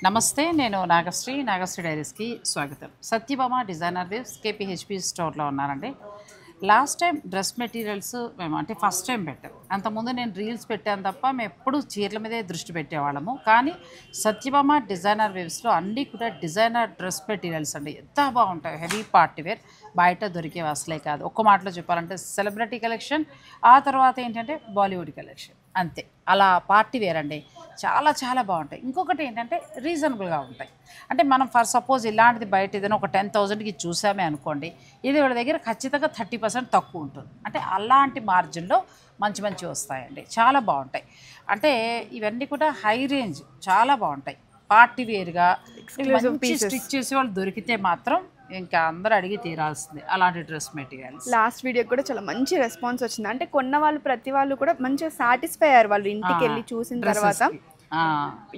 నమస్తే, నేను నాగశ్రీ డైరీస్కి స్వాగతం. సత్యభామ డిజైనర్ వేవ్స్ కేపీహెచ్పి స్టోర్లో ఉన్నానండి. లాస్ట్ టైం డ్రెస్ మెటీరియల్స్ మేము అంటే ఫస్ట్ టైం పెట్టాం. అంతకుముందు నేను రీల్స్ పెట్టాను తప్ప మేము ఎప్పుడు చీరల మీదే దృష్టి పెట్టేవాళ్ళము. కానీ సత్యభామ డిజైనర్ వేవ్స్లో అన్నీ కూడా డిజైనర్ డ్రెస్ మెటీరియల్స్ అండి. ఎంత బాగుంటాయి. హెవీ పార్టీ వేర్, బయట దొరికేవి అసలే కాదు. ఒక్క మాటలో చెప్పాలంటే సెలబ్రిటీ కలెక్షన్, ఆ తర్వాత ఏంటంటే బాలీవుడ్ కలెక్షన్, అంతే. అలా పార్టీ వేర్ అండి. చాలా చాలా బాగుంటాయి. ఇంకొకటి ఏంటంటే రీజనబుల్గా ఉంటాయి. అంటే మనం ఫర్ సపోజ్ ఇలాంటిది బయట ఏదైనా ఒక 10,000కి చూసామే అనుకోండి, ఇది వీళ్ళ దగ్గర ఖచ్చితంగా 30% తక్కువ ఉంటుంది. అంటే అలాంటి మార్జిన్లో మంచి మంచి వస్తాయండి. చాలా బాగుంటాయి. అంటే ఇవన్నీ కూడా హై రేంజ్, చాలా బాగుంటాయి. పార్టీ వేర్గా మంచి స్టిచ్ చేసే వాళ్ళు దొరికితే మాత్రం ఇంకా అందరూ అడిగి తీరాల్సిందే అలాంటి డ్రెస్ మెటీరియల్స్. లాస్ట్ వీడియో కూడా చాలా మంచి రెస్పాన్స్ వచ్చింది. అంటే కొన్న వాళ్ళు ప్రతి వాళ్ళు కూడా మంచిగా సాటిస్ఫై అయ్యారు. వాళ్ళు ఇంటికి వెళ్ళి చూసిన తర్వాత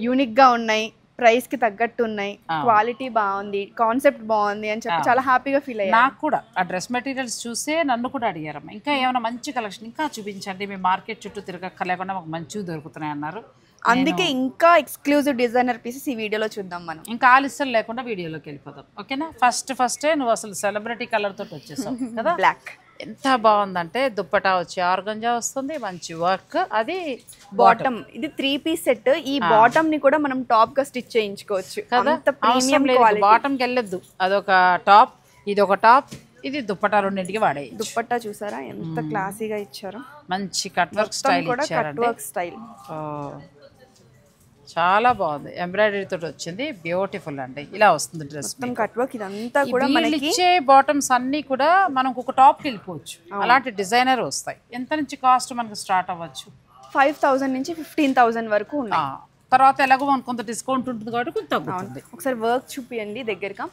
యూనిక్ గా ఉన్నాయి, ప్రైస్ కి తగ్గట్టు ఉన్నాయి, క్వాలిటీ బాగుంది, కాన్సెప్ట్ బాగుంది అని చెప్పి చాలా హ్యాపీగా ఫీల్ అయ్యారు. నాకు కూడా ఆ డ్రెస్ మెటీరియల్స్ చూసే నన్ను కూడా అడిగారమ్మా, ఇంకా ఏమైనా మంచి కలెక్షన్ ఇంకా చూపించండి, మీ మార్కెట్ చుట్టూ తిరగక్కర్లేకుండా మాకు మంచివి దొరుకుతున్నాయి అన్నారు. అందుకే ఇంకా ఎక్స్క్లూజివ్ డిజైనర్ పీసెస్ ఈ వీడియోలో చూద్దాం మనం. ఇంకా ఆలస్యం లేకుండా వీడియోలోకి వెళ్ళిపోదాం, ఓకేనా? ఫస్టే నువ్వు అసలు సెలబ్రిటీ కలర్ తోటి వచ్చేసావు కదా. బ్లాక్ ఎంత బాగుందంటే దుప్పటా వచ్చి ఆర్గంజా వస్తుంది, మంచి వర్క్. అది బాటమ్, ఇది 3 పీస్ సెట్. ఈ బాటమ్ ని కూడా మనం టాప్ గా స్టిచ్ చేయించుకోవచ్చు కదా. Premium quality. బాటంకి వెళ్ళొద్దు, అదొక టాప్, ఇది ఒక టాప్, ఇది దుప్పటా రెండింటికి వాడే. దుప్పట్టా చూసారా ఎంత క్లాసీగా ఇచ్చారో. మంచి కట్ వర్క్ స్టైల్ ఇచ్చారండి. స్టైల్ చాలా బాగుంది. ఎంబ్రాయిడరీ తోటి వచ్చింది, బ్యూటిఫుల్ అండి. ఇలా వస్తుంది డ్రెస్ కట్ వర్క్. ఇదంతా కూడా మనకి ఇచ్చే బాటమ్స్ అన్ని కూడా మనకు ఒక టాప్కి వెళ్ళిపోవచ్చు. అలాంటి డిజైనర్ వస్తాయి. ఎంత నుంచి కాస్ట్ మనకు స్టార్ట్ అవ్వచ్చు? 5,000 నుంచి 15,000 వరకు ఉన్నాయి. తర్వాత ఎలాగో మనకు కొంత డిస్కౌంట్ ఉంటుంది కాబట్టి కొంత తగ్గుతుంది. ఒకసారి వర్క్ చూపియండి దగ్గరగా.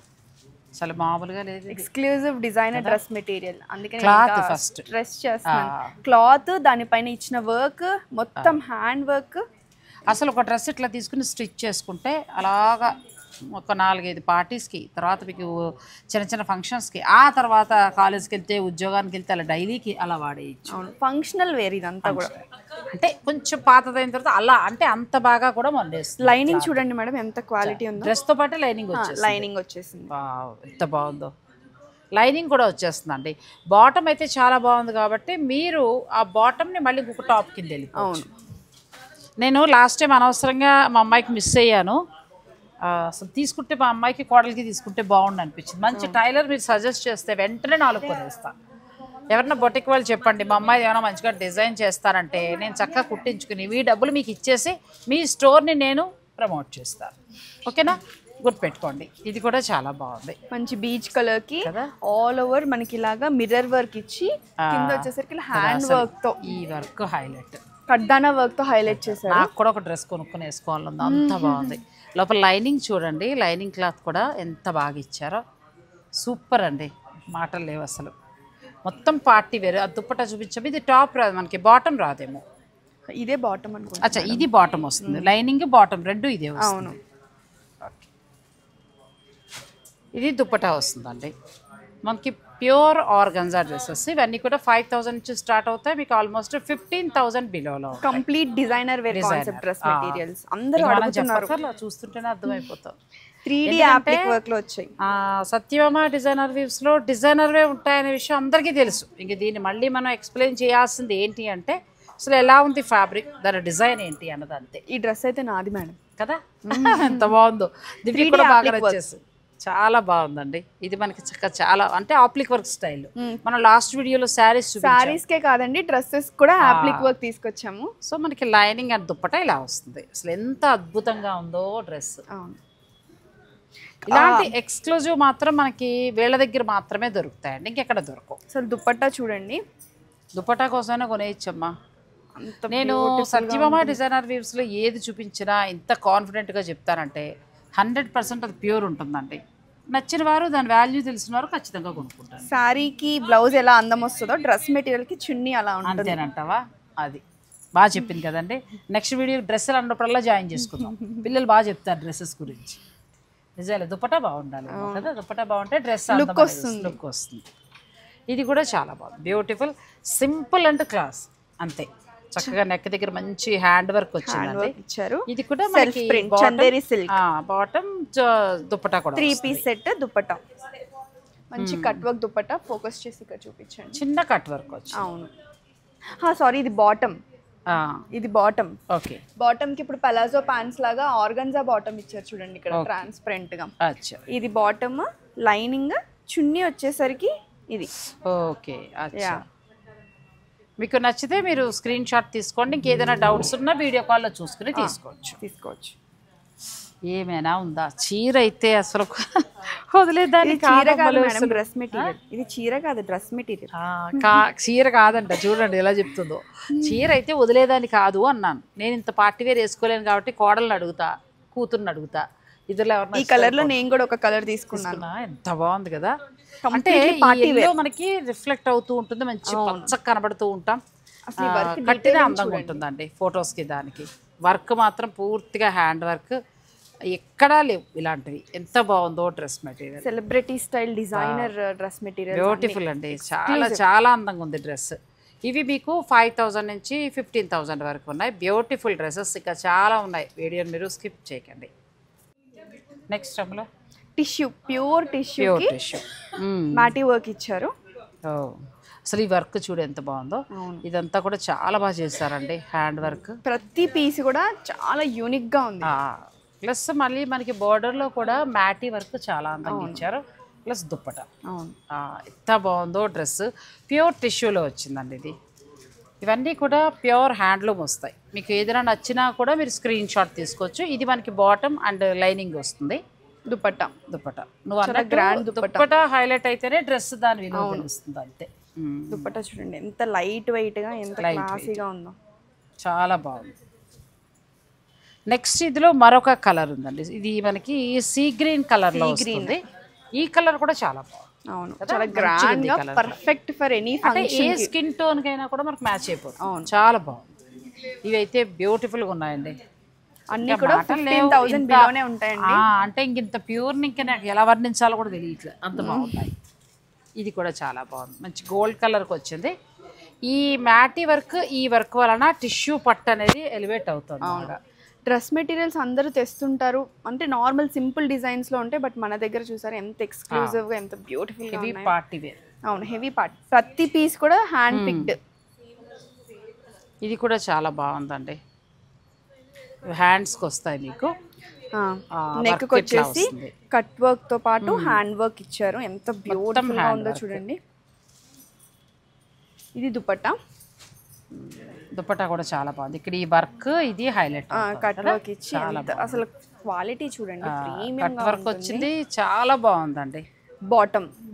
అసలు మామూలుగా లేదు. Exclusive designer dress material. అందుకని క్లాత్ ఫస్ట్ డ్రెస్ చేస్తాను. క్లాత్, దానిపైన ఇచ్చిన వర్క్, మొత్తం హ్యాండ్ వర్క్. అసలు ఒక డ్రెస్ ఇట్లా తీసుకుని స్టిచ్ చేసుకుంటే అలాగా ఒక 4-5 పార్టీస్కి, తర్వాత మీకు చిన్న చిన్న ఫంక్షన్స్కి, ఆ తర్వాత కాలేజ్కి వెళ్తే, ఉద్యోగానికి వెళ్తే, అలా డైలీకి అలా వాడేయచ్చు. ఫంక్షనల్ వేర్ ఇదంతా కూడా. అంటే కొంచెం పాతదైన తర్వాత అలా అంటే అంత బాగా కూడా మొండేస్తుంది. లైనింగ్ చూడండి మేడం ఎంత క్వాలిటీ ఉందో. డ్రెస్తో పాటు లైనింగ్ వచ్చేసింది. ఎంత బాగుందో. లైనింగ్ కూడా వచ్చేస్తుందండి. బాటమ్ అయితే చాలా బాగుంది కాబట్టి మీరు ఆ బాటమ్ని మళ్ళీ ఇంకొక టాప్ కింద వెళ్ళిపోవచ్చు. నేను లాస్ట్ టైం అనవసరంగా మా అమ్మాయికి మిస్ అయ్యాను. అసలు తీసుకుంటే మా అమ్మాయికి కోడలికి తీసుకుంటే బాగుండు అనిపించింది. మంచి టైలర్ మీరు సజెస్ట్ చేస్తే వెంటనే 4 కొనేస్తాను. ఎవరన్నా బొటిక్ వాళ్ళు చెప్పండి, మా అమ్మాయి ఏమైనా మంచిగా డిజైన్ చేస్తారంటే నేను చక్కగా కుట్టించుకుని ఈ డబ్బులు మీకు ఇచ్చేసి మీ స్టోర్ని నేను ప్రమోట్ చేస్తాను, ఓకేనా? గుర్తుపెట్టుకోండి. ఇది కూడా చాలా బాగుంది. మంచి బీచ్ కలర్ కి ఆల్ ఓవర్ మనకి ఇలాగా మిర్రర్ వర్క్ ఇచ్చి, కింద వచ్చేసరికి హ్యాండ్ వర్క్ తో ఈ వర్క్ హైలైట్, కడ్దానా వర్క్ తో హైలైట్ చేశారు. నాకు కూడా ఒక డ్రెస్ కొనుక్కొని వేసుకోవాలని అంత బాగుంది. లోపల లైనింగ్ చూడండి, లైనింగ్ క్లాత్ కూడా ఎంత బాగా ఇచ్చారో. సూపర్ అండి, మాటలు లేవు అసలు. మొత్తం పార్టీ వేరు. ఆ దుప్పటా చూపించాము. ఇది టాప్ రాదు మనకి, బాటమ్ రాదేమో. ఇదే బాటమ్ అనుకుంటా. అచ్చా, ఇది బాటమ్ వస్తుంది. లైనింగ్ బాటమ్ రెండు ఇదే వస్తుంది. ఇది దుప్పటా వస్తుందండి మనకి. ప్యూర్ ఆర్గంజా డ్రెస్సెస్ ఇవన్నీ కూడా 5,000 నుంచి స్టార్ట్ అవుతాయి. మీకు ఆల్మోస్ట్ 15,000 బిలోలో complete designer wear concept dress materials. అందరూ అడుగుతున్నారు, చూస్తుంటేనే అర్థమైపోతాం. 3D అప్లిక్ వర్క్ లో వచ్చాయి. సత్యభామ డిజైనర్ వీవ్స్ లో డిజైనర్ వే ఉంటాయనే విషయం అందరికీ తెలుసు. ఇంక దీన్ని మళ్ళీ మనం ఎక్స్ప్లెయిన్ చేయాల్సింది ఏంటి అంటే అసలు ఎలా ఉంది ఫ్యాబ్రిక్, దాని డిజైన్ ఏంటి అన్నది అంతే. ఈ డ్రెస్ అయితే నాది మేడం కదా, ఎంత బాగుందో. దివ్య కూడా బాగా వచ్చేసి చాలా బాగుందండి. ఇది మనకి చక్కగా చాలా అంటే ఆప్లిక్ వర్క్ స్టైల్. మనం లాస్ట్ వీడియోలో శారీస్కే కాదండి డ్రెస్సెస్ కూడా ఆప్లిక్ వర్క్ తీసుకొచ్చాము. సో మనకి లైనింగ్ అండ్ దుప్పట ఇలా వస్తుంది. అసలు ఎంత అద్భుతంగా ఉందో డ్రెస్. ఇలాంటి ఎక్స్క్లూజివ్ మాత్రం మనకి వీళ్ళ దగ్గర మాత్రమే దొరుకుతాయండి, ఇంకెక్కడ దొరకవు. అసలు దుప్పట్టా చూడండి, దుప్పటా కోసమైనా కొనేయచ్చమ్మా. నేను సత్యభామ డిజైనర్ వీవ్స్లో ఏది చూపించినా ఇంత కాన్ఫిడెంట్గా చెప్తానంటే 100% అది ప్యూర్ ఉంటుందండి. నచ్చిన వారు, దాని వాల్యూ తెలిసిన వారు ఖచ్చితంగా కొనుక్కుంటారు. శారీకి బ్లౌజ్ ఎలా అందం వస్తుందో డ్రెస్ మెటీరియల్కి చున్నీ అలా ఉంటుంది. అంతేనంటావా? అది బాగా చెప్పింది కదండి. నెక్స్ట్ వీడియో డ్రెస్సులు అన్నప్పుడల్లా జాయిన్ చేసుకుందాం. పిల్లలు బాగా చెప్తారు డ్రెస్సెస్ గురించి. నిజాలే, దుప్పటా బాగుండాలి కదా. దుప్పటా బాగుంటే డ్రెస్ లుక్ వస్తుంది. ఇది కూడా చాలా బాగుంది, బ్యూటిఫుల్, సింపుల్ అండ్ క్లాస్, అంతే. చక్కగా నెక్ దగ్గర మంచి హ్యాండ్ వర్క్ వచ్చిందండి. ఇచ్చారు. ఇది కూడా self print Chanderi silk. Bottom dupatta కూడా 3 పీస్ సెట్ దుపట్టా. మంచి కట్ వర్క్ దుపట్టా. ఫోకస్ చేసి ఇక్కడ చూపించండి. చిన్న కట్ వర్క్ వచ్చి. అవును. సారీ, ఇది బాటమ్. ఇది బాటమ్. ఓకే. బాటమ్ కి ఇప్పుడు పలాజో ప్యాంట్స్ లాగా ఆర్గన్జా బాటమ్ ఇచ్చారు చూడండి ఇక్కడ ట్రాన్స్పరెంట్ గా. ఇది బాటమ్. లైనింగ్ చున్నీ వచ్చేసరికి ఇది. ఓకే. అచ్చా. మీకు నచ్చితే మీరు స్క్రీన్ షాట్ తీసుకోండి. ఇంకేదైనా డౌట్స్ ఉన్నా వీడియో కాల్లో చూసుకుని తీసుకోవచ్చు. ఏమైనా ఉందా? చీర అయితే అసలు వదిలేదాన్ని. Dress material. ఇది చీర కాదు, డ్రెస్ మెటీరియల్. చీర కాదంట, చూడండి ఎలా చెప్తుందో. చీర అయితే వదిలేదాన్ని కాదు అన్నాను. నేను ఇంత పార్టీ వేర్ వేసుకోలేను కాబట్టి కోడల్ని అడుగుతా, కూతుర్ని అడుగుతా. ఇదిలో ఈ కలర్ లో నేను కూడా ఒక కలర్ తీసుకున్నాను. ఎంత బాగుంది కదా. అంటే మనకి రిఫ్లెక్ట్ అవుతూ ఉంటుంది, మంచి పచ్చగా కనబడుతూ ఉంటాం. కట్టిన అందంగా ఉంటుందండి ఫొటోస్ కి. దానికి వర్క్ మాత్రం పూర్తిగా హ్యాండ్ వర్క్, ఎక్కడా లేవు ఇలాంటివి. ఎంత బాగుందో dress material. Celebrity style designer dress material. Beautiful అండి. చాలా అందంగా ఉంది డ్రెస్. ఇవి మీకు 5000 నుంచి 15,000 వరకు ఉన్నాయి. బ్యూటిఫుల్ డ్రెస్సెస్ ఇంకా చాలా ఉన్నాయి. వీడియోని మీరు స్కిప్ చేయకండి. నెక్స్ట్ టైంలో tissue, pure tissue Maati work ఇచ్చారు. అసలు ఈ వర్క్ చూడు ఎంత బాగుందో. ఇదంతా కూడా చాలా బాగా చేస్తారండి హ్యాండ్ వర్క్. ప్రతి పీస్ కూడా చాలా యూనిక్ గా ఉంది. ప్లస్ మళ్ళీ మనకి బోర్డర్లో కూడా మ్యాటీ వర్క్ చాలా అందంగా ఇచ్చారు. ప్లస్ దుప్పట. ఎంత బాగుందో డ్రెస్. ప్యూర్ టిష్యూలో వచ్చిందండి ఇది. ఇవన్నీ కూడా ప్యూర్ హ్యాండ్లూమ్ వస్తాయి. మీకు ఏదైనా నచ్చినా కూడా మీరు స్క్రీన్ షాట్ తీసుకోవచ్చు. ఇది మనకి బాటమ్ అండ్ లైనింగ్ వస్తుంది. దుపట్టా. నువ్వు అన్న గ్రాండ్ దుపట్టా హైలైట్ అయితేనే డ్రెస్ దాని విలువ తెలుస్తుంది అంతే. దుపట్టా చూడండి ఎంత లైట్ వెయిట్ గా, ఎంత క్లాసీగా ఉందో. చాలా బాగుంది. నెక్స్ట్ ఇదిలో మరొక కలర్ ఉందండి. ఇది మనకి సీ గ్రీన్ కలర్ లో వస్తుంది. ఈ కలర్ కూడా చాలా బాగుంది. అవును, చాలా గ్రాండ్ గా perfect for any function. A skin tone కైనా కూడా మనకు మ్యాచ్ అయిపోతుంది. చాలా బాగుంది. ఇవైతే బ్యూటిఫుల్ గా ఉన్నాయండి. అన్ని కూడా 15,000 బిలోనే ఉంటాయండి. అంటే ఇంత ప్యూర్ ఇంకా నాకు ఎలా వర్ణించాలో కూడా తెలియట్లేదు, అంత బాగుంటాయి. ఇది కూడా చాలా బాగుంది. మంచి గోల్డ్ కలర్కి వచ్చింది. ఈ మ్యాటీ వర్క్, ఈ వర్క్ వలన టిష్యూ పట్టు అనేది ఎలివేట్ అవుతుంది. డ్రెస్ మెటీరియల్స్ అందరూ తెస్తుంటారు అంటే నార్మల్ సింపుల్ డిజైన్స్ లో ఉంటాయి. బట్ మన దగ్గర చూసారు ఎంత ఎక్స్క్లూజివ్ గా, ఎంత బ్యూటిఫుల్ గా ఉన్నాయి. Party wear. అవును, హెవీ పార్టీ. ప్రతి పీస్ కూడా హ్యాండ్ పిక్డ్. ఇది కూడా చాలా బాగుందండి. హ్యాండ్స్కి వస్తాయి మీకు. నెక్ వచ్చేసి కట్ వర్క్ తో పాటు హ్యాండ్ వర్క్ ఇచ్చారు. ఎంత బ్యూటిఫుల్ గా ఉందో చూడండి. ఇది దుపట్టా. దుపట్టా కూడా చాలా బాగుంది. ఇక్కడ ఈ వర్క్ ఇది హైలైట్. కట్ వర్క్ ఇచ్చి అసలు క్వాలిటీ చూడండి, ప్రీమియం కట్ వర్క్ వచ్చింది. చాలా బాగుందండి.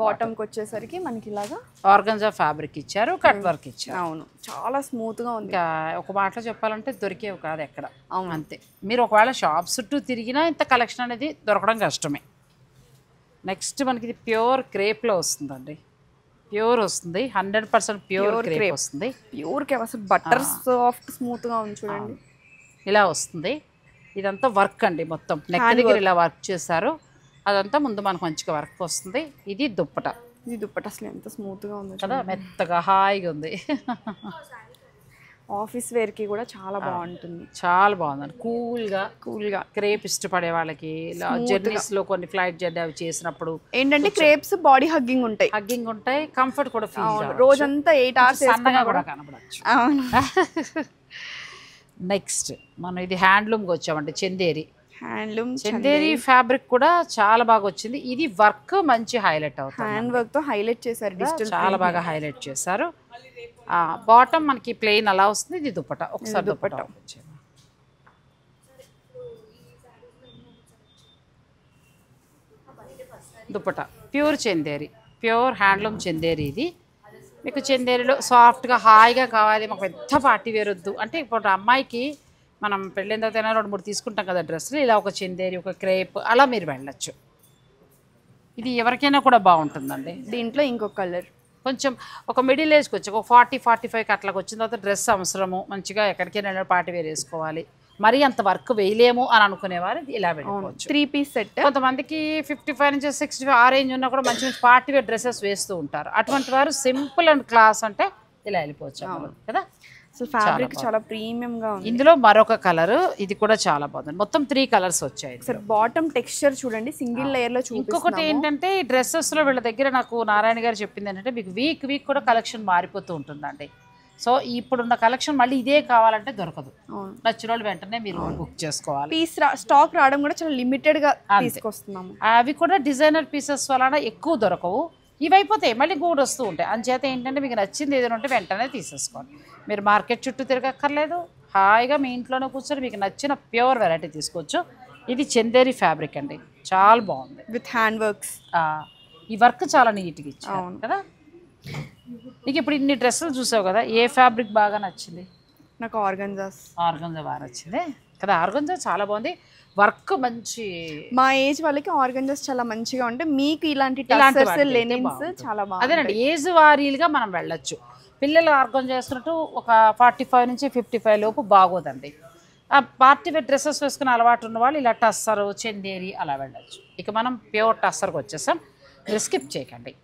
బాటమ్ కి వచ్చేసరికి మనకి ఇలాగా ఆర్గంజా ఫ్యాబ్రిక్ ఇచ్చారు, కట్ వర్క్ ఇచ్చారు. అవును, చాలా స్మూత్ గా ఉంది. ఒక మాటలో చెప్పాలంటే దొరికేవి కాదు ఎక్కడ. అంతే. మీరు ఒకవేళ షాప్ చుట్టూ తిరిగినా ఇంత కలెక్షన్ అనేది దొరకడం కష్టమే. నెక్స్ట్ మనకి ఇది ప్యూర్ క్రేప్ లో వస్తుందండి. ప్యూర్ వస్తుంది, 100% ప్యూర్ క్రేప్ వస్తుంది. ప్యూర్ క్రేప్ అసలు బటర్ సాఫ్ట్ స్మూత్ గా ఉంది చూడండి. ఇలా వస్తుంది. ఇదంతా వర్క్ అండి. మొత్తం నెక్ దగ్గర ఇలా వర్క్ చేశారు. అదంతా ముందు మనకు మంచిగా వర్క్ వస్తుంది. ఇది దుప్పట. అసలు ఎంత స్మూత్ గా ఉంది కదా, మెత్తగా హాయిగా ఉంది. ఆఫీస్ వేర్ కి కూడా చాలా బాగుంటుంది. చాలా బాగుందండి. కూల్ గా క్రేప్ ఇష్టపడే వాళ్ళకి, జర్నీస్ లో కొన్ని ఫ్లైట్ జర్నీ అవి చేసినప్పుడు ఏంటంటే క్రేప్స్ బాడీ హగ్గింగ్ ఉంటాయి, కంఫర్ట్ కూడా ఫీల్. రోజంతా 8 hours సన్నగా కూడా కనబడచ్చు. నెక్స్ట్ మనం ఇది హ్యాండ్లూమ్కి వచ్చామండి. చందేరి ఫ్యాబ్రిక్ కూడా చాలా బాగా వచ్చింది. ఇది వర్క్ మంచి హైలైట్ అవుతుంది. హ్యాండ్ వర్క్ తో హైలైట్ చేశారు, డిజిటల్ చాలా బాగా హైలైట్ చేశారు. బాటమ్ మనకి ప్లెయిన్ అలా వస్తుంది. ఇది దుపట్టా. ఒకసారి dupatta dupatta pure Chanderi, pure handloom Chanderi. ఇది మీకు చందేరిలో సాఫ్ట్గా హాయిగా కావాలి. మాకు పెద్ద పార్టీ వేర్ వద్దు అంటే ఇప్పుడు అమ్మాయికి మనం పెళ్ళైన తర్వాత 2-3 తీసుకుంటాం కదా డ్రెస్సులు. ఇలా ఒక చందేరి, ఒక క్రేప్ అలా మీరు వెళ్ళచ్చు. ఇది ఎవరికైనా కూడా బాగుంటుందండి. దీంట్లో ఇంకొక కలర్ కొంచెం ఒక మిడిల్ ఏజ్కి వచ్చి ఒక 40-45 అట్లకి వచ్చిన తర్వాత డ్రెస్ అవసరము, మంచిగా ఎక్కడికైనా పార్టీ వేర్ వేసుకోవాలి, మరీ అంత వర్క్ వేయలేము అని అనుకునేవారు ఇలా వెళ్ళిపోవచ్చు. 3 పీస్ సెట్. కొంతమందికి 55 నుంచి 65 ఆ రేంజ్ ఉన్నా కూడా మంచి మంచి పార్టీ వేర్ డ్రెస్సెస్ వేస్తూ ఉంటారు. అటువంటి వారు సింపుల్ అండ్ క్లాస్ అంటే ఇలా వెళ్ళిపోవచ్చు కదా. అసలు ఫ్యాబ్రిక్ చాలా ప్రీమియం గా ఉంది. ఇందులో మరొక కలర్, ఇది కూడా చాలా బాగుంది. మొత్తం 3 కలర్స్ వచ్చాయి. సార్ బాటమ్ టెక్స్చర్ చూడండి, సింగిల్ లేయర్ లో చూపిస్తున్నాము. ఇంకొకటి ఏంటంటే ఈ డ్రెస్సెస్ లో వీళ్ళ దగ్గర నాకు నారాయణ గారు చెప్పింది ఏంటంటే మీకు వీక్ కూడా కలెక్షన్ మారిపోతూ ఉంటుందండి. సో ఇప్పుడున్న కలెక్షన్ మళ్ళీ ఇదే కావాలంటే దొరకదు. నచ్చిన వాళ్ళు వెంటనే మీరు బుక్ చేసుకోవాలి. పీస్ స్టాక్ రావడం కూడా చాలా లిమిటెడ్ గా తీసుకొస్తున్నాము. అవి కూడా డిజైనర్ పీసెస్ వలన ఎక్కువ దొరకవు. ఇవి అయిపోతాయి, మళ్ళీ గూడు వస్తూ ఉంటాయి. అంచేత ఏంటంటే మీకు నచ్చింది ఏదైనా ఉంటే వెంటనే తీసేసుకోండి. మీరు మార్కెట్ చుట్టూ తిరగక్కర్లేదు, హాయిగా మీ ఇంట్లోనే కూర్చొని మీకు నచ్చిన ప్యూర్ వెరైటీ తీసుకోవచ్చు. ఇది చందేరి ఫ్యాబ్రిక్ అండి, చాలా బాగుంది విత్ హ్యాండ్ వర్క్స్. ఈ వర్క్ చాలా నీట్గా ఇచ్చారు కదా. నీకు ఇప్పుడు ఇన్ని డ్రెస్సులు చూసావు కదా, ఏ ఫ్యాబ్రిక్ బాగా నచ్చింది? నాకు ఆర్గంజాస్ బాగా నచ్చింది కదా. ఆర్గంజా చాలా బాగుంది, వర్క్ మంచి. మా ఏజ్ వాళ్ళకి ఆర్గంజాస్ చాలా మంచిగా ఉంటాయి. మీకు ఇలాంటి టసర్స్ లెనిన్స్ చాలా బాగుంది. అదేనండి, ఏజ్ వారీలుగా మనం వెళ్ళొచ్చు. పిల్లలు ఆర్గంజా చేస్తున్నట్టు ఒక 45 నుంచి 55 లోపు బాగోదండి. పార్టీ వేర్ డ్రెస్సెస్ వేసుకుని అలవాటు ఉన్న వాళ్ళు ఇలా టస్సర్, చందేరి అలా వెళ్ళొచ్చు. ఇక మనం ప్యూర్ టస్సర్కి వచ్చేసాం, మీరు స్కిప్ చేయకండి.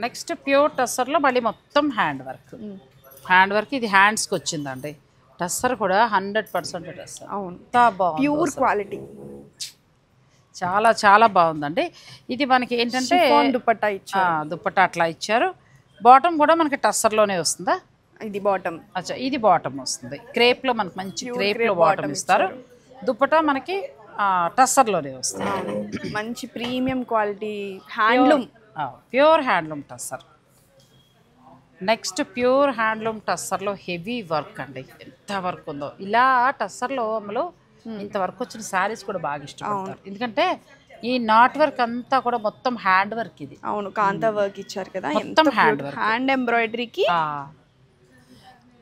నెక్స్ట్ ప్యూర్ టస్సర్లో మళ్ళీ మొత్తం హ్యాండ్ వర్క్. ఇది హ్యాండ్స్కి వచ్చిందండి. టస్సర్ కూడా 100% టస్సర్. అవును, బాగుంది, ప్యూర్ క్వాలిటీ, చాలా చాలా బాగుందండి. ఇది మనకి ఏంటంటే దుపట్టా ఇచ్చారు. దుపట్టా అట్లా ఇచ్చారు. బాటమ్ కూడా మనకి టస్సర్లోనే వస్తుందా? ఇది బాటమ్. అచ్చా, ఇది బాటమ్ వస్తుంది. క్రేప్లో మనకి మంచి క్రేప్లో బాటమ్ ఇస్తారు. దుపట్టా మనకి టస్సర్లోనే వస్తుంది. మంచి premium quality handloom, pure handloom tussar. Next pure handloom టస్సర్లో హెవీ వర్క్ అండి, ఎంత వర్క్ ఉందో. ఇలా టస్సర్లో అమ్మలో ఇంత వర్క్ వచ్చిన శారీస్ కూడా బాగా ఇష్టపడతారు. ఎందుకంటే ఈ నాట్ వర్క్ అంతా కూడా మొత్తం హ్యాండ్ వర్క్. ఇది అవును, కాంతా వర్క్ ఇచ్చారు కదా, మొత్తం హ్యాండ్ వర్క్. హ్యాండ్ ఎంబ్రాయిడరీకి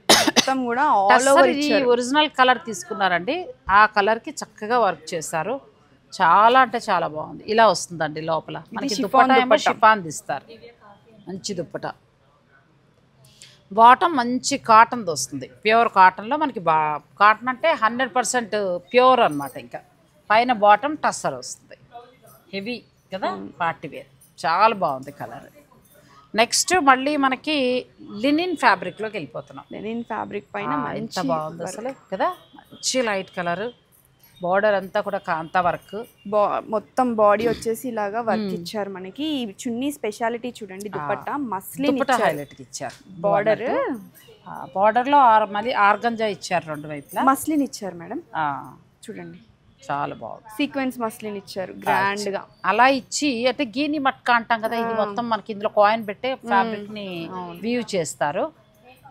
మొత్తం కూడా ఆల్ ఓవర్ ఇచ్చారు. ఒరిజినల్ కలర్ తీసుకున్నారండి, ఆ కలర్కి చక్కగా వర్క్ చేశారు. చాలా అంటే చాలా బాగుంది. ఇలా వస్తుందండి లోపల మనకి దుపట్టా షిఫాన్ తీస్తారు, మంచి దుపట్టా. బాటమ్ మంచి కాటన్ది వస్తుంది, ప్యూర్ కాటన్లో మనకి కాటన్ అంటే 100% ప్యూర్ అనమాట. ఇంకా పైన బాటమ్ టస్సర్ వస్తుంది, హెవీ కదా, పార్టీ వేర్. చాలా బాగుంది కలర్. నెక్స్ట్ మళ్ళీ మనకి లినిన్ ఫ్యాబ్రిక్లోకి వెళ్ళిపోతున్నాం. లినిన్ ఫ్యాబ్రిక్ పైన ఎంత బాగుంది అసలు కదా, మంచి లైట్ కలర్. బార్డర్ అంతా కూడా కాంతా వర్క్, మొత్తం బాడీ వచ్చేసి ఇలాగా వర్క్ ఇచ్చారు. మనకి ఈ చున్నీ స్పెషాలిటీ చూడండి, దుపట్టా మస్లిన్ హైలైట్ ఇచ్చారు. బార్డర్ లో మళ్ళీ ఆర్గంజా ఇచ్చారు, రెండు వైపులా మస్లిన్ ఇచ్చారు మేడం. చూడండి చాలా బాగుంది, సీక్వెన్స్ మస్లిన్ ఇచ్చారు గ్రాండ్ గా. అలా ఇచ్చి అంటే గీని మట్కా అంటాం కదా, ఇది మొత్తం మనకి ఇందులో కాయిన్ పెట్టే ఫ్యాబ్రిక్ ని వీవ్ చేస్తారు.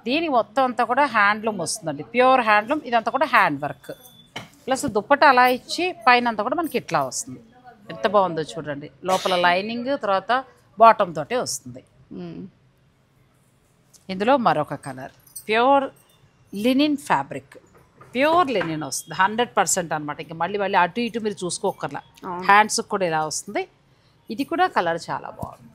దీని మొత్తం అంతా కూడా హ్యాండ్లూమ్ వస్తుందండి, ప్యూర్ హ్యాండ్లూమ్. ఇదంతా కూడా హ్యాండ్ వర్క్ ప్లస్ దుప్పట్టా అలా ఇచ్చి పైన అంతా కూడా మనకి ఇట్లా వస్తుంది. ఎంత బాగుందో చూడండి, లోపల లైనింగ్ తర్వాత బాటమ్ తోటే వస్తుంది. ఇందులో మరొక colour pure linen fabric, pure linen వస్తుంది 100% అనమాట. ఇంకా మళ్ళీ అటు ఇటు మీరు చూసుకోకర్లా. హ్యాండ్స్ కూడా ఇలా వస్తుంది. ఇది కూడా కలర్ చాలా బాగుంది,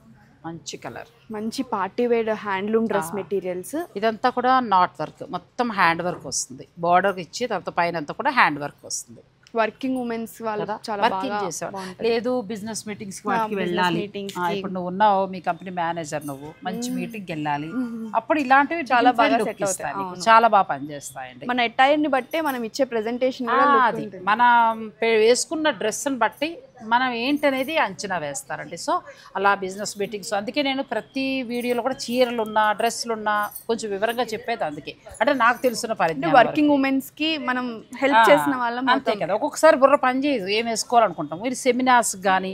మంచి కలర్, మంచి party wear handloom dress materials. ఇదంతా కూడా నాట్ వర్క్, మొత్తం హ్యాండ్ వర్క్ వస్తుంది. బార్డర్ ఇచ్చి తర్వాత పైన అంతా కూడా హ్యాండ్ వర్క్ వస్తుంది. వర్కింగ్ ఉమెన్స్ వాళ్ళు చాలా బాగా చేసేవాళ్ళు. లేదు బిజినెస్ మీటింగ్స్ కి వాటికి వెళ్ళాలి, ఇప్పుడు నువ్వు ఉన్నావు మీ కంపెనీ మేనేజర్, నువ్వు మంచి మీటింగ్ వెళ్ళాలి, అప్పుడు ఇలాంటివి చాలా బాగా సెట్ అవుతాయి, చాలా బాగా పనిచేస్తాయండి. మన అటైర్ ని బట్టే మనం ఇచ్చే ప్రెజెంటేషన్ అది మనం వేసుకున్న డ్రెస్ ని బట్టి మనం ఏంటనేది అంచనా వేస్తారండి. సో అలా బిజినెస్ మీటింగ్స్, అందుకే నేను ప్రతి వీడియోలో కూడా చీరలు ఉన్నా డ్రెస్సులు ఉన్నా కొంచెం వివరంగా చెప్పేది. అందుకే అంటే నాకు తెలిసిన పరిజ్ఞానం, వర్కింగ్ ఉమెన్స్ కి మనం హెల్ప్ చేసిన వాళ్ళం అంతే కదా. ఒక్కొక్కసారి బుర్ర పని చేయదు, ఏం వేసుకోవాలనుకుంటాం. మీరు సెమినార్స్ కానీ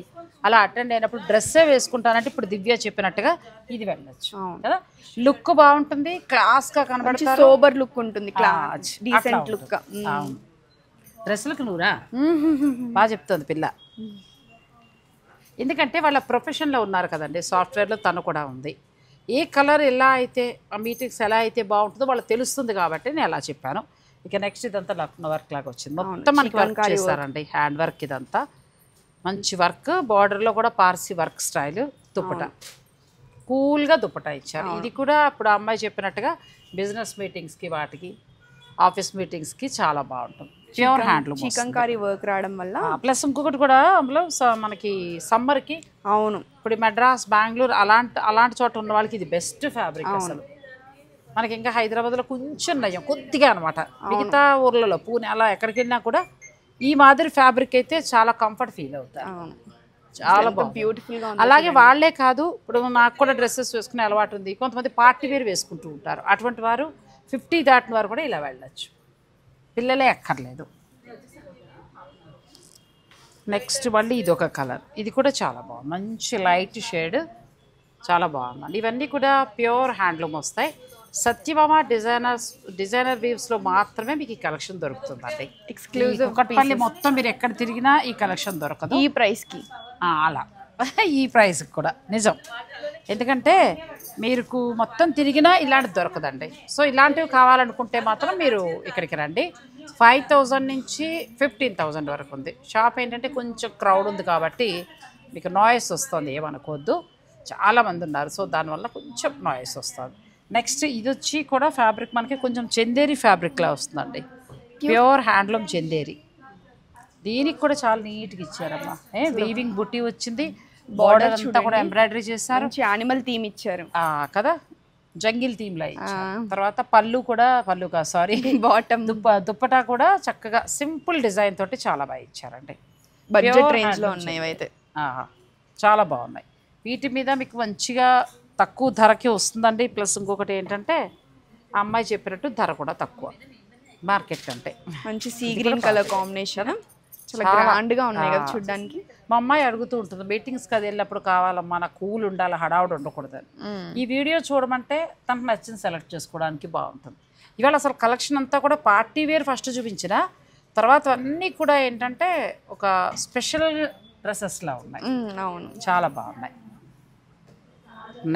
అలా అటెండ్ అయినప్పుడు డ్రెస్సే వేసుకుంటానంటే ఇప్పుడు దివ్య చెప్పినట్టుగా ఇది వెళ్ళొచ్చు కదా. లుక్ బాగుంటుంది, క్లాస్ గా కనబడుతుంది, సోబర్ లుక్ ఉంటుంది, క్లాస్ డీసెంట్ లుక్. డ్రెస్సులకు నువ్వురా బాగా చెప్తుంది పిల్ల, ఎందుకంటే వాళ్ళ ప్రొఫెషన్లో ఉన్నారు కదండి. సాఫ్ట్వేర్లో తను కూడా ఉంది. ఏ కలర్ ఎలా అయితే ఆ మీటింగ్స్ ఎలా అయితే బాగుంటుందో వాళ్ళకి తెలుస్తుంది కాబట్టి నేను అలా చెప్పాను. ఇక నెక్స్ట్ ఇదంతా లక్నో వర్క్ లాగా వచ్చింది, మొత్తం మనకి వర్క్ చేస్తారండి, హ్యాండ్ వర్క్. ఇదంతా మంచి వర్క్, బార్డర్లో కూడా పార్సీ వర్క్ స్టైల్. దుపట్టా కూల్గా దుపట్టా ఇచ్చారు. ఇది కూడా ఇప్పుడు అమ్మాయి చెప్పినట్టుగా బిజినెస్ మీటింగ్స్కి వాటికి ఆఫీస్ మీటింగ్స్కి చాలా బాగుంటుంది. ప్యూర్ హ్యాండ్లూమ్ చికంకారీ వర్క్ రావడం వల్ల ప్లస్ ఇంకొకటి కూడా అందులో మనకి సమ్మర్కి, అవును ఇప్పుడు మెడ్రాస్ బెంగళూరు అలాంటి చోట ఉన్న వాళ్ళకి ఇది బెస్ట్ ఫ్యాబ్రిక్. అసలు మనకి ఇంకా హైదరాబాద్లో కొంచెం నయం కొద్దిగా అనమాట. మిగతా ఊర్లలో పూణె అలా ఎక్కడికి వెళ్ళినా కూడా ఈ మాదిరి ఫ్యాబ్రిక్ అయితే చాలా కంఫర్ట్ ఫీల్ అవుతారు. చాలా బ్యూటిఫుల్ గా అలాగే వాళ్ళే కాదు, ఇప్పుడు నాకు కూడా డ్రెస్సెస్ వేసుకునే అలవాటు ఉంది. కొంతమంది పార్టీ వేర్ వేసుకుంటూ ఉంటారు. అటువంటి వారు 50 దాటిన వారు కూడా ఇలా వెళ్ళచ్చు, పిల్లలే ఎక్కర్లేదు. నెక్స్ట్ మళ్ళీ ఇది ఒక కలర్, ఇది కూడా చాలా బాగుంది, మంచి లైట్ షేడ్, చాలా బాగుందండి. ఇవన్నీ కూడా ప్యూర్ హ్యాండ్లూమ్ వస్తాయి. సత్యభామ డిజైనర్ వీవ్స్లో మాత్రమే మీకు ఈ కలెక్షన్ దొరుకుతుందండి. ఎక్స్క్లూజివ్. కుకట్పల్లి మొత్తం మీరు ఎక్కడ తిరిగినా ఈ కలెక్షన్ దొరకదు ఈ ప్రైస్కి. అలా ఈ ప్రైస్కి కూడా నిజం. ఎందుకంటే మీకు మొత్తం తిరిగినా ఇలాంటివి దొరకదండి. సో ఇలాంటివి కావాలనుకుంటే మాత్రం మీరు ఇక్కడికి రండి. 5,000 నుంచి 15,000 వరకు ఉంది. షాప్ ఏంటంటే కొంచెం క్రౌడ్ ఉంది కాబట్టి మీకు నాయిస్ వస్తుంది, ఏమనుకోవద్దు, చాలామంది ఉన్నారు. సో దానివల్ల కొంచెం నాయిస్ వస్తుంది. నెక్స్ట్ ఇది వచ్చి కూడా ఫ్యాబ్రిక్ మనకి కొంచెం చందేరి ఫ్యాబ్రిక్లా వస్తుందండి, ప్యూర్ హ్యాండ్లూమ్ చందేరి. దీనికి కూడా చాలా నీట్గా ఇచ్చారమ్మా. వీవింగ్ బుట్టి వచ్చింది, బార్డర్ అంతా కూడా ఎంబ్రాయిడరీ చేశారు, యానిమల్ థీమ్ ఇచ్చారు కదా, జంగిల్ థీమ్ లా ఇచ్చారు. తర్వాత పళ్ళు కూడా, పళ్ళు కాదు సారీ, బాటమ్ దుప్పటా కూడా చక్కగా సింపుల్ డిజైన్ తోటి చాలా బాగా ఇచ్చారండి. బడ్జెట్ రేంజ్ లో ఉన్నాయి అయితే చాలా బాగున్నాయి. వీటి మీద మీకు మంచిగా తక్కువ ధరకే వస్తుందండి. ప్లస్ ఇంకొకటి ఏంటంటే ఆ అమ్మాయి చెప్పినట్టు ధర కూడా తక్కువ మార్కెట్ కంటే. మంచి సీ గ్రీన్ కలర్ కాంబినేషన్, చాలా గ్రాండ్ గా ఉన్నాయి కదా చూడడానికి. మా అమ్మాయి అడుగుతూ ఉంటుంది, మీటింగ్స్కి అది వెళ్ళినప్పుడు కావాలమ్మా, నాకు కూల్ ఉండాలి, హడావుడు ఉండకూడదు. ఈ వీడియో చూడమంటే తనకు నచ్చింది సెలెక్ట్ చేసుకోవడానికి బాగుంటుంది. ఇవాళ అసలు కలెక్షన్ అంతా కూడా పార్టీ వేర్ ఫస్ట్ చూపించిన తర్వాత అన్నీ కూడా ఏంటంటే ఒక స్పెషల్ డ్రెస్సెస్లా ఉన్నాయి. అవును, చాలా బాగున్నాయి.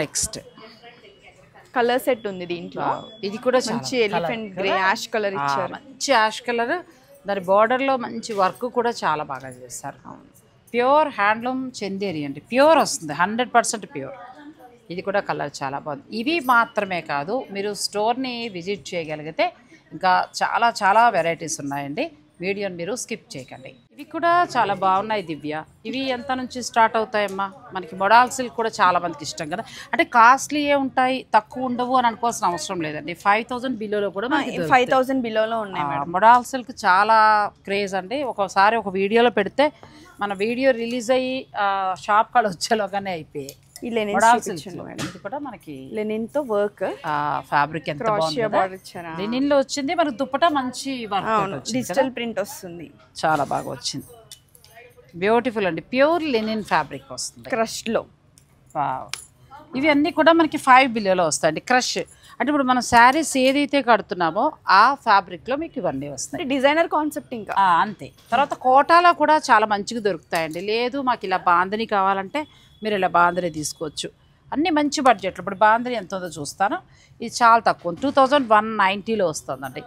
నెక్స్ట్ కలర్ సెట్ ఉంది దీంట్లో, ఇది కూడా మంచి ఎలిఫెంట్ గ్రే యాష్ కలర్ ఇచ్చారు, మంచి యాష్ కలర్. దాని బార్డర్లో మంచి వర్క్ కూడా చాలా బాగా చేశారు. ప్యూర్ హ్యాండ్లూమ్ చందేరి అండి, ప్యూర్ వస్తుంది, 100% ప్యూర్. ఇది కూడా కలర్ చాలా బాగుంది. ఇవి మాత్రమే కాదు, మీరు స్టోర్ని విజిట్ చేయగలిగితే ఇంకా చాలా చాలా వెరైటీస్ ఉన్నాయండి. వీడియోని మీరు స్కిప్ చేయకండి. ఇవి కూడా చాలా బాగున్నాయి దివ్య. ఇవి ఎంత నుంచి స్టార్ట్ అవుతాయమ్మా? మనకి మొడాల్ సిల్క్ కూడా చాలా మందికి ఇష్టం కదా, అంటే కాస్ట్లీ ఏ ఉంటాయి, తక్కువ ఉండవు అని అనుకోవాల్సిన అవసరం లేదండి. 5,000 బిలోలో కూడా 5,000 బిలోలో ఉన్నాయి. మొడాల్ సిల్క్ చాలా క్రేజ్ అండి. ఒకసారి ఒక వీడియోలో పెడితే మన వీడియో రిలీజ్ అయ్యి షాప్ కాడ వచ్చేలోగానే అయిపోయాయి. ఇది కూడా మనకి లెనిన్ తో వర్క్, ఫ్యాబ్రిక్ ఎంత బాగుంది, లెనిన్ లో వచ్చింది. మనకి దుప్పటా మంచి వర్క్, డిజిటల్ ప్రింట్ వస్తుంది, చాలా బాగా వచ్చింది, బ్యూటిఫుల్ అండి. ప్యూర్ లెనిన్ ఫ్యాబ్రిక్ వస్తుంది క్రష్ లో. ఇవి అన్నీ కూడా మనకి 5 బిలోలో వస్తాయండి. క్రష్ అంటే ఇప్పుడు మనం శారీస్ ఏదైతే కడుతున్నామో ఆ ఫ్యాబ్రిక్లో మీకు ఇవన్నీ వస్తాయి. డిజైనర్ కాన్సెప్ట్ ఇంకా అంతే. తర్వాత కోటాలో కూడా చాలా మంచిగా దొరుకుతాయండి. లేదు మాకు ఇలా బాందని కావాలంటే మీరు ఇలా బాందని తీసుకోవచ్చు. అన్నీ మంచి బడ్జెట్లో. ఇప్పుడు బాందని ఎంత ఉందో చూస్తాను. ఇది చాలా తక్కువ, 2,190లో వస్తుందండి.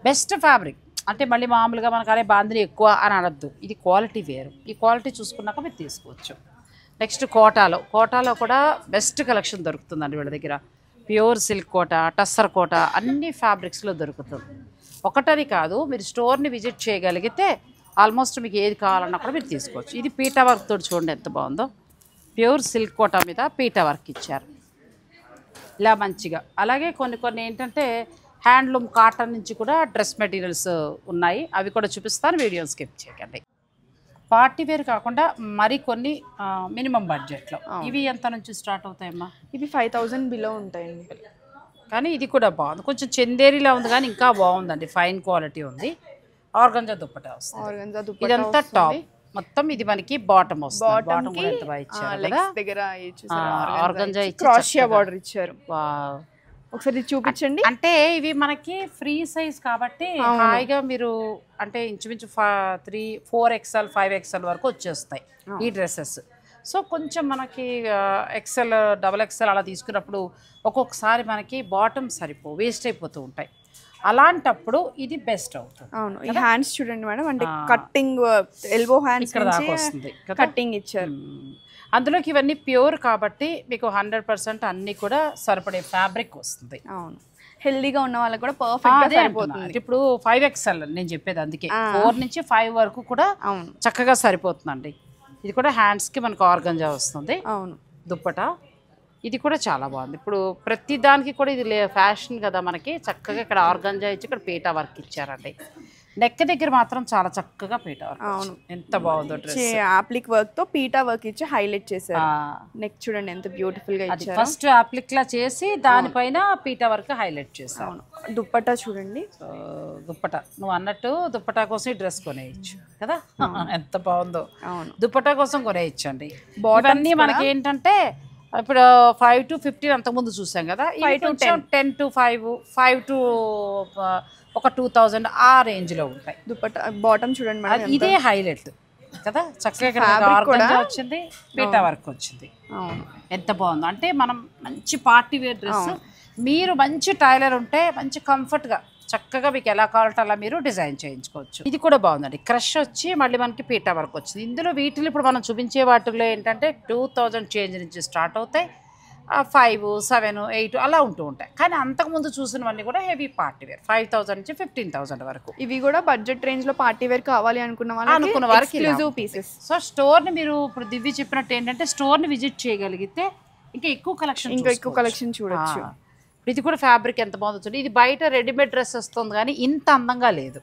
బెస్ట్ ఫ్యాబ్రిక్ అంటే మళ్ళీ మామూలుగా మనకు అదే బాందని ఎక్కువ అని అనద్దు, ఇది క్వాలిటీ వేరు. ఈ క్వాలిటీ చూసుకున్నాక మీరు తీసుకోవచ్చు. నెక్స్ట్ కోటాలో కూడా బెస్ట్ కలెక్షన్ దొరుకుతుందండి వీళ్ళ దగ్గర. ప్యూర్ సిల్క్ కోట, టస్సర్ కోట అన్ని ఫ్యాబ్రిక్స్లో దొరుకుతుంది. ఒకటని కాదు, మీరు స్టోర్ని విజిట్ చేయగలిగితే ఆల్మోస్ట్ మీకు ఏది కావాలన్నా కూడా మీరు తీసుకోవచ్చు. ఇది పీటా వర్క్ తోటి చూడండి ఎంత బాగుందో, ప్యూర్ సిల్క్ కోట మీద పీటా వర్క్ ఇచ్చారు ఇలా మంచిగా. అలాగే కొన్ని ఏంటంటే హ్యాండ్లూమ్ కాటన్ నుంచి కూడా డ్రెస్ మెటీరియల్స్ ఉన్నాయి, అవి కూడా చూపిస్తాను, వీడియో స్కిప్ చేయకండి. పార్టీ వేర్ కాకుండా మరికొన్ని మినిమం బడ్జెట్లో ఇవి ఎంత నుంచి స్టార్ట్ అవుతాయమ్మా? ఇవి 5,000 బిలో ఉంటాయండి. కానీ ఇది కూడా బాగుంది, కొంచెం చందేరిలా ఉంది కానీ ఇంకా బాగుందండి, ఫైన్ క్వాలిటీ ఉంది. ఆర్గంజా దుప్పటా వస్తుంది, ఇదంతా టాప్ మొత్తం. ఇది మనకి బాటమ్ వస్తుంది, బాటమ్ కూడా ఎంత బాగా ఇచ్చారు కదా, ఆర్గంజా ఇచ్చి క్రాషియా బార్డర్ ఇచ్చారు. ఒకసారి చూపించండి. అంటే ఇవి మనకి ఫ్రీ సైజ్ కాబట్టి హాయిగా మీరు అంటే ఇంచుమించు 4XL 5XL వరకు వచ్చేస్తాయి ఈ డ్రెస్సెస్. సో కొంచెం మనకి XL XXL అలా తీసుకున్నప్పుడు ఒక్కొక్కసారి మనకి బాటమ్ వేస్ట్ అయిపోతూ ఉంటాయి. అలాంటప్పుడు ఇది బెస్ట్ అవుతుంది. అవును, ఈ హ్యాండ్స్ చూడండి మేడం, అంటే కట్టింగ్ ఎల్బో హ్యాండ్స్ ఇక్కడ దాకా వస్తుంది, కట్టింగ్ ఇచ్చారు. అందులోకి ఇవన్నీ ప్యూర్ కాబట్టి మీకు 100% అన్ని కూడా సరిపడే ఫ్యాబ్రిక్ వస్తుంది. అవును, హెల్దీగా ఉన్న వాళ్ళకి కూడా పర్ఫెక్ట్ గా సరిపోతుంది. ఇప్పుడు 5XL నేను చెప్పేది, అందుకే 4 నుంచి 5 వరకు కూడా చక్కగా సరిపోతుందండి. ఇది కూడా హ్యాండ్స్ కి మనకు ఆర్గంజా వస్తుంది. అవును, దుప్పటా ఇది కూడా చాలా బాగుంది. ఇప్పుడు ప్రతి దానికి కూడా ఇది ఫ్యాషన్ కదా మనకి. చక్కగా ఇక్కడ ఆర్గంజా ఇచ్చి ఇక్కడ పీటా వర్క్ ఇచ్చారండి. నెక్ దగ్గర మాత్రం చాలా చక్కగా పీటా వర్క్. అవును, ఎంత బాగుందో డ్రెస్. ఆప్లిక్ వర్క్ తో పీటా వర్క్ ఇచ్చి హైలైట్ చేశారు. నెక్ చూడండి ఎంత బ్యూటిఫుల్ గా ఇచ్చారు. ఫస్ట్ ఆప్లిక్ లా చేసి దానిపైన పీటా వర్క్ హైలైట్ చేశారు. దుప్పట్టా చూడండి. దుప్పటా నువ్వు అన్నట్టు దుప్పటా కోసం ఈ డ్రెస్ కొనేయచ్చు కదా. ఎంత బాగుందో. అవును, దుప్పటా కోసం కొనేయచ్చు అండి. ఇవన్నీ మనకి ఏంటంటే ఇప్పుడు 5 to 15 అంతకుముందు చూసాం కదా. 10 to 5, 5 to ఒక 2000 ఆ రేంజ్లో ఉంటాయి. దుప్పట్టా బాటమ్ చూడండి మేడం, ఇదే హైలైట్ కదా. చక్కగా ఆర్గంజా వచ్చింది, పీటా వర్క్ వచ్చింది. ఎంత బాగుందో. అంటే మనం మంచి పార్టీ వేర్ డ్రెస్, మీరు మంచి టైలర్ ఉంటే మంచి కంఫర్ట్గా చక్కగా మీకు ఎలా కావాలంటే అలా మీరు డిజైన్ చేయించుకోవచ్చు. ఇది కూడా బాగుందండి. క్రష్ వచ్చి మళ్ళీ మనకి పీటా వర్క్ వచ్చింది. ఇందులో వీటిలో ఇప్పుడు మనం చూపించే వాటిలో ఏంటంటే 2000 చేంజ్ నుంచి స్టార్ట్ అవుతాయి. 5, 7, 8 అలా ఉంటూ ఉంటాయి. కానీ అంతకుముందు చూసినవన్నీ కూడా హెవీ పార్టీ వేర్ 5000 నుంచి 15,000 వరకు. ఇవి కూడా బడ్జెట్ రేంజ్ లో పార్టీ వేర్ కావాలి అనుకున్న వాళ్ళకి ఎక్స్క్లూజివ్ పీసెస్. సో స్టోర్ని మీరు ఇప్పుడు దివ్య చెప్పినట్టు ఏంటంటే స్టోర్ని విజిట్ చేయగలిగితే ఇంకా ఎక్కువ కలెక్షన్ చూడొచ్చు. ఇది కూడా ఫ్యాబ్రిక్ ఎంత బాగుందో. ఇది బయట రెడీమేడ్ డ్రెస్ వస్తుంది కానీ ఇంత అందంగా లేదు.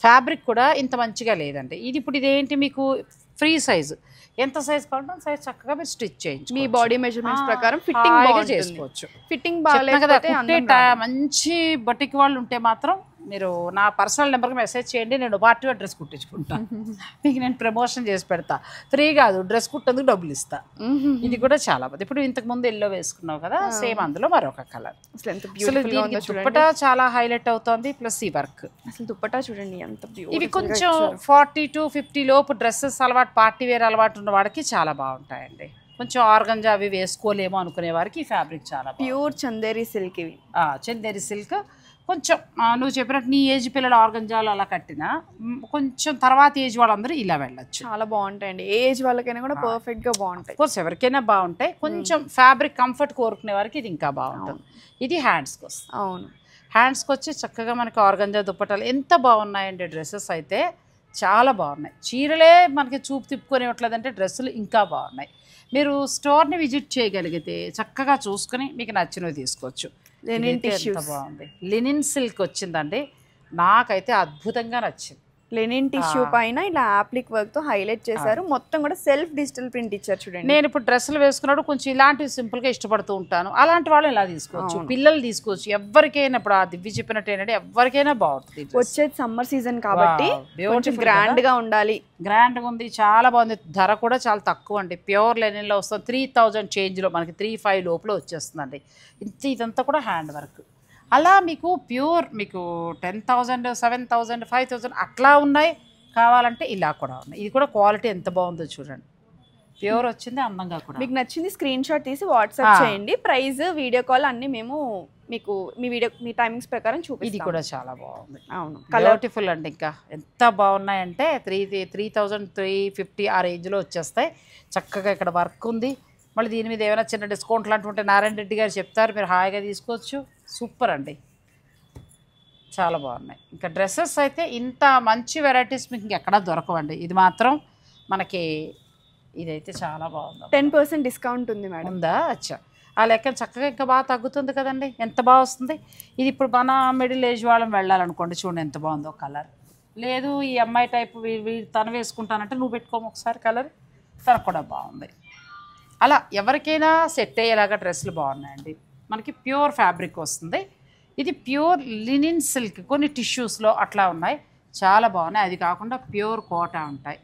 ఫ్యాబ్రిక్ కూడా ఇంత మంచిగా లేదండి. ఇది ఇప్పుడు ఇదేంటి మీకు ఫ్రీ సైజు, ఎంత సైజ్ కావాలంటే సైజ్ చక్కగా మీరు స్టిచ్ చేయించు. మీ బాడీ మెజర్మెంట్స్ ప్రకారం ఫిట్టింగ్ చేసుకోవచ్చు. ఫిట్టింగ్ బాగా మంచి బొటిక్ వాళ్ళు ఉంటే మాత్రం మీరు నా పర్సనల్ నెంబర్కి మెసేజ్ చేయండి, నేను పార్టీ వేర్ డ్రెస్ కుట్టించుకుంటాను. మీకు నేను ప్రమోషన్ చేసి పెడతా. ఫ్రీ కాదు, డ్రెస్ కుట్టేందుకు డబ్బులు ఇస్తా. ఇది కూడా చాలా బాగుంది. ఇప్పుడు ఇంతకు ముందు ఎల్లో వేసుకున్నావు కదా, సేమ్ అందులో మరొక కలర్. దుప్పటా చాలా హైలైట్ అవుతుంది. ప్లస్ ఈ వర్క్ అసలు దుప్పటా చూడండి ఎంత బ్యూటిఫుల్. ఇవి కొంచెం 40 to 50 లోపు డ్రెస్సెస్ అలవాటు, పార్టీ వేర్ అలవాటు ఉన్న వాడికి చాలా బాగుంటాయండి. కొంచెం ఆర్గంజా అవి వేసుకోలేమో అనుకునే వారికి ఈ ఫ్యాబ్రిక్ చాలా ప్యూర్ చందేరి సిల్క్. ఇవి చందేరి సిల్క్. కొంచెం నువ్వు చెప్పినట్టు నీ ఏజ్ పిల్లలు ఆర్గంజాలు అలా కట్టినా కొంచెం తర్వాత ఏజ్ వాళ్ళందరూ ఇలా వెళ్ళచ్చు. చాలా బాగుంటాయండి. ఏ ఏజ్ వాళ్ళకైనా కూడా పర్ఫెక్ట్ గా బాగుంటాయి. కోర్స్ ఎవరికైనా బాగుంటాయి. కొంచెం ఫ్యాబ్రిక్ కంఫర్ట్ కోరుకునే వారికి ఇది ఇంకా బాగుంటుంది. ఇది హ్యాండ్స్కి వస్తుంది. అవును, హ్యాండ్స్కి వచ్చి చక్కగా మనకి ఆర్గంజా దుప్పటాలు ఎంత బాగున్నాయండి. డ్రెస్సెస్ అయితే చాలా బాగున్నాయి. చీరలే మనకి చూపు తిప్పుకొనివ్వట్లేదంటే డ్రెస్సులు ఇంకా బాగున్నాయి. మీరు స్టోర్ని విజిట్ చేయగలిగితే చక్కగా చూసుకుని మీకు నచ్చినవి తీసుకోవచ్చు. బాగుంది. లినిన్ సిల్క్ వచ్చిందండి, నాకైతే అద్భుతంగా నచ్చింది. లెనిన్ టిష్యూ పైన ఇలా ఆప్లిక్ వర్క్ తో హైలైట్ చేశారు. మొత్తం కూడా సెల్ఫ్ డిజిటల్ ప్రింట్ ఇచ్చారు చూడండి. నేను ఇప్పుడు డ్రెస్సులు వేసుకున్నప్పుడు కొంచెం ఇలాంటివి సింపుల్ గా ఇష్టపడుతూ ఉంటాను. అలాంటి వాళ్ళు ఇలా తీసుకోవచ్చు, పిల్లలు తీసుకోవచ్చు. ఎవరికైనా ఇప్పుడు ఆ దివ్య చెప్పినట్టు ఏంటంటే ఎవరికైనా బాగుంటుంది. వచ్చేది సమ్మర్ సీజన్ కాబట్టి కొంచెం గ్రాండ్ గా ఉండాలి. గ్రాండ్గా ఉంది, చాలా బాగుంది. ధర కూడా చాలా తక్కువ అండి. ప్యూర్ లెనిన్ లో వస్తుంది. 3000 చేంజ్ లో మనకి 3-5 లోపల వచ్చేస్తుందండి. ఇదంతా కూడా హ్యాండ్ వర్క్. అలా మీకు ప్యూర్ మీకు 10,000, 7,000, 5,000 అట్లా ఉన్నాయి. కావాలంటే ఇలా కూడా ఉన్నాయి. ఇది కూడా క్వాలిటీ ఎంత బాగుందో చూడండి. ప్యూర్ వచ్చింది, అందంగా కూడా. మీకు నచ్చింది స్క్రీన్ షాట్ తీసి వాట్సాప్ చేయండి. ప్రైస్, వీడియో కాల్ అన్ని మేము మీకు మీ టైమింగ్స్ ప్రకారం చూపిస్తాం. ఇది కూడా చాలా బాగుంది. అవును, బ్యూటిఫుల్ అండి. ఇంకా ఎంత బాగున్నాయంటే 3,350 ఆ రేంజ్లో వచ్చేస్తాయి. చక్కగా ఇక్కడ వర్క్ ఉంది. మళ్ళీ దీని మీద ఏమైనా చిన్న డిస్కౌంట్ లాంటివి ఉంటే నారాయణ రెడ్డి గారు చెప్తారు, మీరు హాయిగా తీసుకోవచ్చు. సూపర్ అండి, చాలా బాగున్నాయి. ఇంకా డ్రెస్సెస్ అయితే ఇంత మంచి వెరైటీస్ మీకు ఇంకెక్కడా దొరకవండి. ఇది మాత్రం మనకి ఇదైతే చాలా బాగుంది. 10% డిస్కౌంట్ ఉంది మేడం. ఉందా? అచ్చా, ఆ లెక్క చక్కగా ఇంకా బాగా తగ్గుతుంది కదండి. ఎంత బాగా వస్తుంది. ఇది ఇప్పుడు మన మిడిల్ ఏజ్ వాళ్ళని వెళ్ళాలనుకోండి, చూడండి ఎంత బాగుందో కలర్. లేదు ఈ అమ్మాయి టైప్ తను వేసుకుంటానంటే నువ్వు పెట్టుకోము ఒకసారి కలర్, తనకు కూడా బాగుంది. అలా ఎవరికైనా సెట్ అయ్యేలాగా డ్రెస్సులు బాగున్నాయండి. మనకి ప్యూర్ ఫ్యాబ్రిక్ వస్తుంది. ఇది ప్యూర్ లినిన్ సిల్క్, కొన్ని టిష్యూస్లో అట్లా ఉన్నాయి, చాలా బాగున్నాయి. అది కాకుండా ప్యూర్ కోటా ఉంటాయి,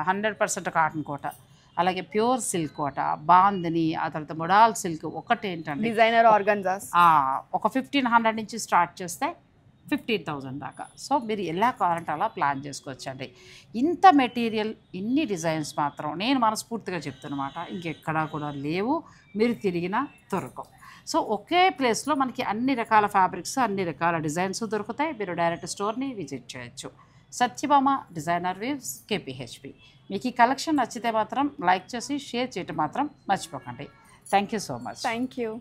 100% కాటన్ కోటా. అలాగే ప్యూర్ సిల్క్ కోట, బాందని, ఆ తర్వాత మొడాల్ సిల్క్. ఒకటి ఏంటంటే డిజైనర్ ఆర్గన్జాస్ ఒక 1,500 నుంచి స్టార్ట్ చేస్తే 15,000 దాకా. సో మీరు ఎలా కావాలంటే అలా ప్లాన్ చేసుకోవచ్చండి. ఇంత మెటీరియల్, ఇన్ని డిజైన్స్ మాత్రం నేను మనస్ఫూర్తిగా చెప్తున్నమాట ఇంకెక్కడా కూడా లేవు, మీరు తిరిగినా దొరకవు. సో ఒకే ప్లేస్లో మనకి అన్ని రకాల ఫ్యాబ్రిక్స్, అన్ని రకాల డిజైన్స్ దొరుకుతాయి. మీరు డైరెక్ట్ స్టోర్ని విజిట్ చేయొచ్చు. Satyabhama designer waves, KPHP. మీకు ఈ కలెక్షన్ నచ్చితే మాత్రం లైక్ చేసి షేర్ చేయటం మాత్రం మర్చిపోకండి. Thank you so much. Thank you.